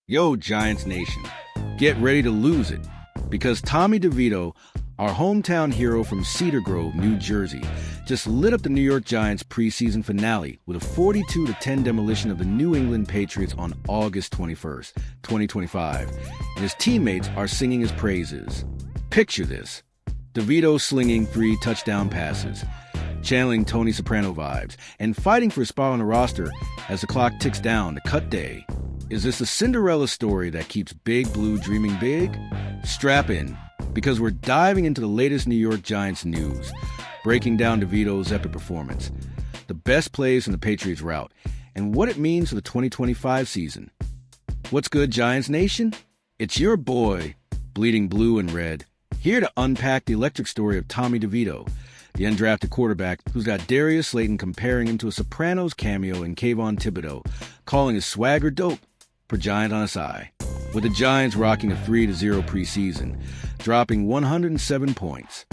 Yo, Giants Nation, get ready to lose it, because Tommy Devito, our hometown hero from Cedar Grove, New Jersey, just lit up the New York Giants preseason finale with a 42-10 demolition of the New England Patriots on August 21st, 2025, and his teammates are singing his praises. Picture this: Devito slinging 3 touchdown passes, channeling Tony Soprano vibes, and fighting for a spot on the roster as the clock ticks down to cut day. Is this a Cinderella story that keeps Big Blue dreaming big? Strap in, because we're diving into the latest New York Giants news, breaking down Devito's epic performance, the best plays from the Patriots route, and what it means for the 2025 season. What's good, Giants Nation? It's your boy, Bleeding Blue and Red, here to unpack the electric story of Tommy Devito, the undrafted quarterback who's got Darius Slayton comparing him to a Sopranos cameo in Kayvon Thibodeau, calling his swagger dope, per Giant on SI. With the Giants rocking a 3-0 preseason, dropping 107 points.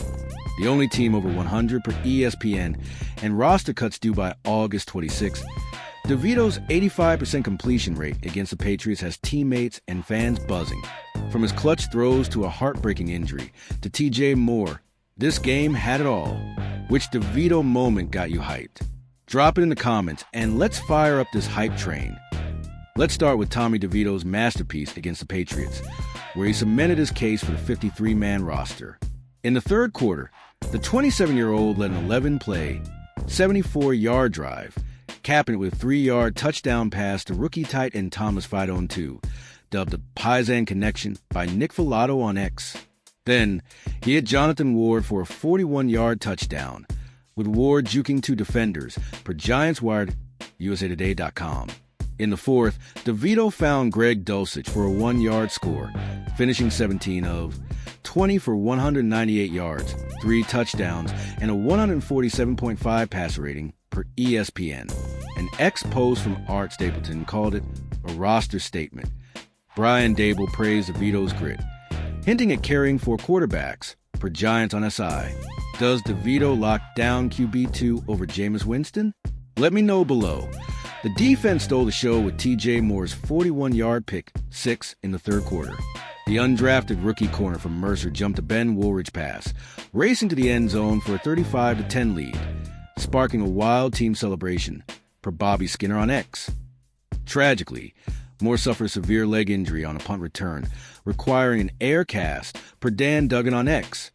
The only team over 100 per ESPN, and roster cuts due by August 26th. Devito's 85% completion rate against the Patriots has teammates and fans buzzing. From his clutch throws to a heartbreaking injury to TJ Moore, this game had it all. Which Devito moment got you hyped? Drop it in the comments and let's fire up this hype train. Let's start with Tommy DeVito's masterpiece against the Patriots, where he cemented his case for the 53-man roster. In the third quarter, the 27-year-old led an 11-play, 74-yard drive, capping it with a 3-yard touchdown pass to rookie tight end Thomas Fidone II, dubbed the Paisan Connection by Nick Filato on X. Then, he hit Jonathan Ward for a 41-yard touchdown, with Ward juking 2 defenders, per Giants Wired, USAtoday.com. In the fourth, DeVito found Greg Dulcich for a 1-yard score, finishing 17 of 20 for 198 yards, 3 touchdowns, and a 147.5 passer rating per ESPN. An ex-post from Art Stapleton called it a roster statement. Brian Dable praised DeVito's grit, hinting at carrying 4 quarterbacks, per Giants on SI. Does DeVito lock down QB2 over Jameis Winston? Let me know below. The defense stole the show with TJ Moore's 41-yard pick 6 in the third quarter. The undrafted rookie corner from Mercer jumped a Ben Woolridge pass, racing to the end zone for a 35-10 lead, sparking a wild team celebration, per Bobby Skinner on X. Tragically, Moore suffered a severe leg injury on a punt return, requiring an air cast, per Dan Duggan on X.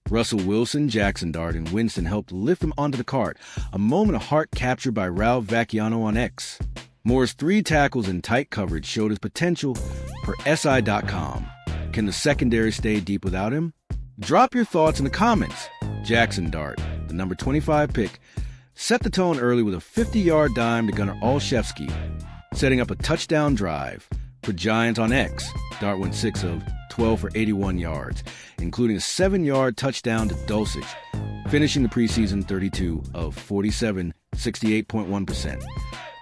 Russell Wilson, Jackson Dart, and Winston helped lift him onto the cart, a moment of heart captured by Ralph Vacchiano on X. Moore's 3 tackles in tight coverage showed his potential, per SI.com. Can the secondary stay deep without him? Drop your thoughts in the comments. Jackson Dart, the number 25 pick, set the tone early with a 50-yard dime to Gunnar Olszewski, setting up a touchdown drive. For Giants on X, Dart went 6 of 12 for 81 yards, including a 7-yard touchdown to Dulcich, finishing the preseason 32 of 47, 68.1%,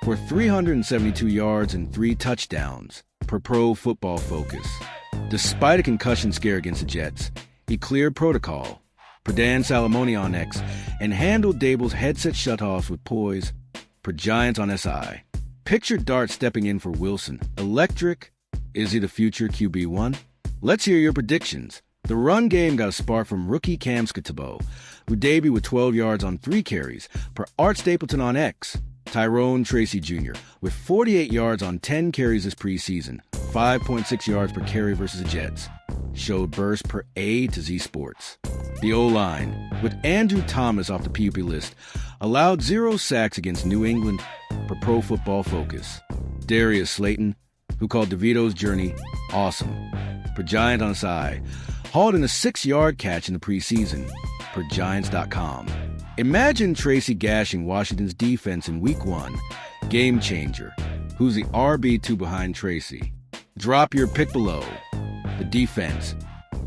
for 372 yards and 3 touchdowns, per Pro Football Focus. Despite a concussion scare against the Jets, he cleared protocol, per Dan Salamone on X, and handled Dable's headset shutoffs with poise, per Giants on SI. Picture Dart stepping in for Wilson. Electric? Is he the future QB1? Let's hear your predictions. The run game got a spark from rookie Cam Skattebo, who debuted with 12 yards on 3 carries, per Art Stapleton on X. Tyrone Tracy Jr., with 48 yards on 10 carries this preseason, 5.6 yards per carry versus the Jets, showed burst per A to Z Sports. The O-line, with Andrew Thomas off the PUP list, allowed 0 sacks against New England, per Pro Football Focus. Darius Slayton, who called DeVito's journey awesome, per Giant on SI, hauled in a 6-yard catch in the preseason, per Giants.com. Imagine Tracy gashing Washington's defense in Week 1. Game changer. Who's the RB2 behind Tracy? Drop your pick below. The defense,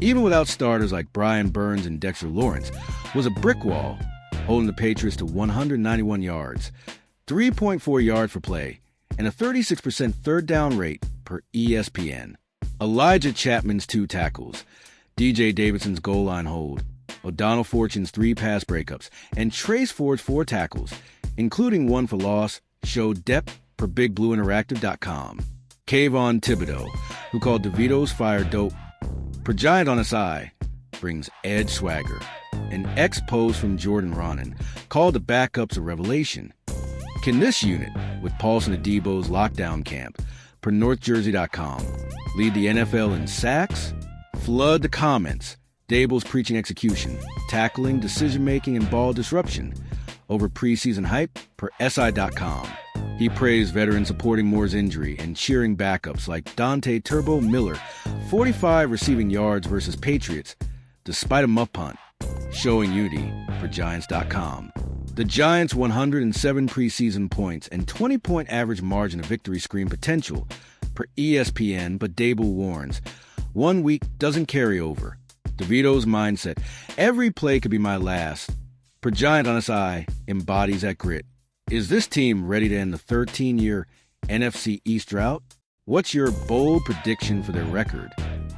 even without starters like Brian Burns and Dexter Lawrence, was a brick wall, holding the Patriots to 191 yards, 3.4 yards per play, and a 36% third down rate, per ESPN. Elijah Chapman's 2 tackles, DJ Davidson's goal line hold, O'Donnell Fortune's 3 pass breakups, and Trace Ford's 4 tackles, including 1 for loss, showed depth, per BigBlueInteractive.com. Kayvon Thibodeau, who called Devito's fire dope. Per Giant on SI brings edge swagger. An ex-pose from Jordan Ronan called the backups a revelation. Can this unit, with Paulson and Debo's lockdown camp, per NorthJersey.com, lead the NFL in sacks? Flood the comments. Dable's preaching execution, tackling, decision-making, and ball disruption. Over preseason hype per SI.com. He praised veterans supporting Moore's injury and cheering backups like Dante Turbo Miller, 45 receiving yards versus Patriots, despite a muff punt, showing unity for Giants.com. The Giants' 107 preseason points and 20-point average margin of victory screen potential per ESPN, but Dable warns, 1 week doesn't carry over. Devito's mindset, every play could be my last. Per Giant on SI embodies that grit. Is this team ready to end the 13-year NFC East drought? What's your bold prediction for their record?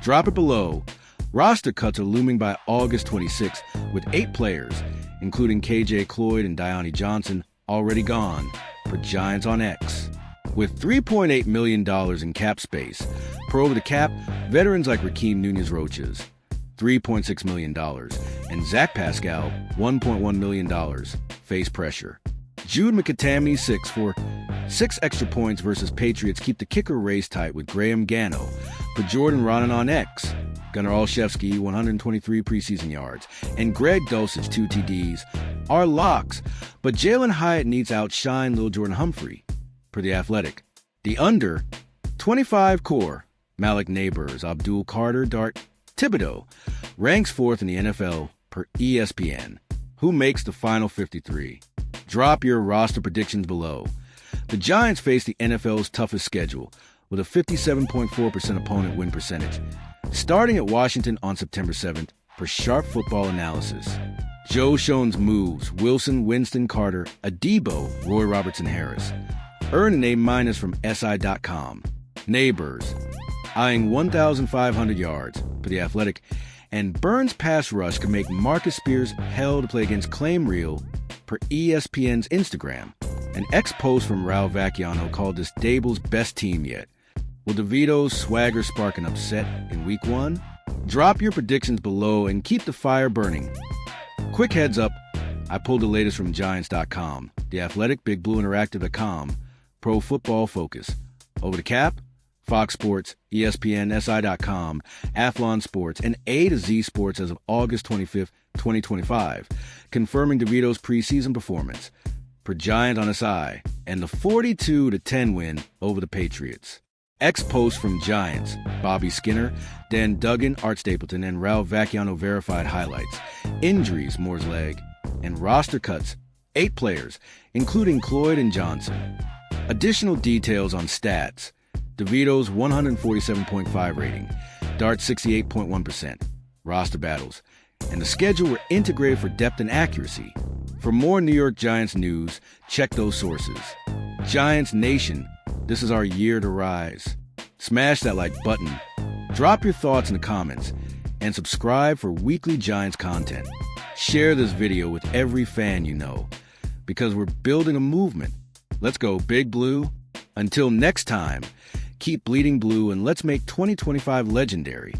Drop it below. Roster cuts are looming by August 26th, with 8 players, including KJ Cloyd and Dione Johnson, already gone. Per Giants on X. With $3.8 million in cap space, per Over the Cap, veterans like Rakeem Nunez-Roches, $3.6 million, and Zach Pascal, $1.1 million, face pressure. Jude McAtamney, 6 for 6 extra points versus Patriots keep the kicker race tight with Graham Gano. For Jordan Ronan on X, Gunnar Olszewski, 123 preseason yards, and Greg Dulcich, 2 TDs, are locks, but Jalen Hyatt needs to outshine Lil Jordan Humphrey. Per The Athletic, the under, 25 core, Malik Neighbors, Abdul Carter, Dart, Thibodeau, ranks 4th in the NFL per ESPN. Who makes the final 53? Drop your roster predictions below. The Giants face the NFL's toughest schedule with a 57.4% opponent win percentage, starting at Washington on September 7th per Sharp Football Analysis. Joe Schoen's moves, Wilson, Winston, Carter, Adebo, Roy Robertson Harris, earn an A- from SI.com. Neighbors, eyeing 1,500 yards for The Athletic, and Burns' pass rush could make Marcus Spears hell to play against Claim Real per ESPN's Instagram. An ex-post from Raul Vacchiano called this Dable's best team yet. Will Devito's swagger spark an upset in Week 1? Drop your predictions below and keep the fire burning. Quick heads up, I pulled the latest from Giants.com, The Athletic, BigBlueInteractive.com, Pro Football Focus, Over the Cap, Fox Sports, ESPN, SI.com, Athlon Sports, and A to Z Sports as of August 25th, 2025, confirming Devito's preseason performance. Per Giant on SI, and the 42-10 win over the Patriots. Ex-post from Giants, Bobby Skinner, Dan Duggan, Art Stapleton, and Raul Vacchiano verified highlights, injuries, Moore's leg, and roster cuts, 8 players, including Cloyd and Johnson. Additional details on stats, Devito's 147.5 rating, Dart 68.1%, roster battles, and the schedule were integrated for depth and accuracy. For more New York Giants news, check those sources. Giants Nation, this is our year to rise. Smash that like button, drop your thoughts in the comments, and subscribe for weekly Giants content. Share this video with every fan you know, because we're building a movement. Let's go Big Blue. Until next time, keep bleeding blue and let's make 2025 legendary.